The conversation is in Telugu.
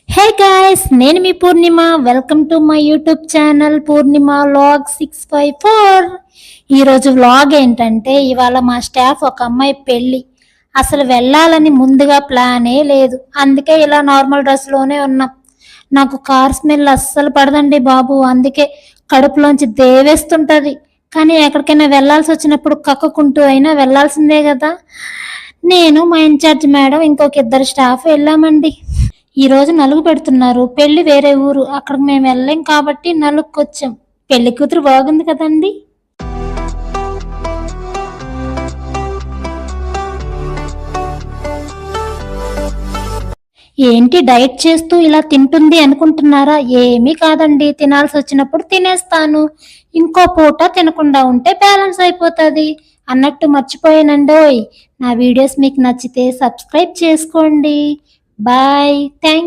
హే గాయ్స్, నేను మీ Purnima. Welcome to my YouTube channel Purnima vlog 654. ఈరోజు వ్లాగ్ ఏంటంటే, ఇవాళ మా స్టాఫ్ ఒక అమ్మాయి పెళ్ళి. అసలు వెళ్ళాలని ముందుగా ప్లానే లేదు, అందుకే ఇలా నార్మల్ డ్రెస్లోనే ఉన్నాం. నాకు కార్ స్మెల్ అస్సలు పడదండి బాబు, అందుకే కడుపులోంచి దేవేస్తుంటది. కానీ ఎక్కడికైనా వెళ్ళాల్సి వచ్చినప్పుడు కక్కుకుంటూ అయినా వెళ్ళాల్సిందే కదా. నేను, మా ఇన్ఛార్జ్ మేడం, ఇంకొక ఇద్దరు స్టాఫ్ వెళ్ళామండి. ఈ రోజు నలుగు పెడుతున్నారు. పెళ్లి వేరే ఊరు, అక్కడికి మేము వెళ్ళలేం కాబట్టి నలుగుకొచ్చాం. పెళ్లి కూతురు బాగుంది కదండి. ఏంటి డైట్ చేస్తూ ఇలా తింటుంది అనుకుంటున్నారా? ఏమీ కాదండి, తినాల్సి వచ్చినప్పుడు తినేస్తాను. ఇంకో పూట తినకుండా ఉంటే బ్యాలెన్స్ అయిపోతుంది అన్నట్టు మర్చిపోయానండోయ్. నా వీడియోస్ మీకు నచ్చితే సబ్స్క్రైబ్ చేసుకోండి. బాయ్. థ్యాంక్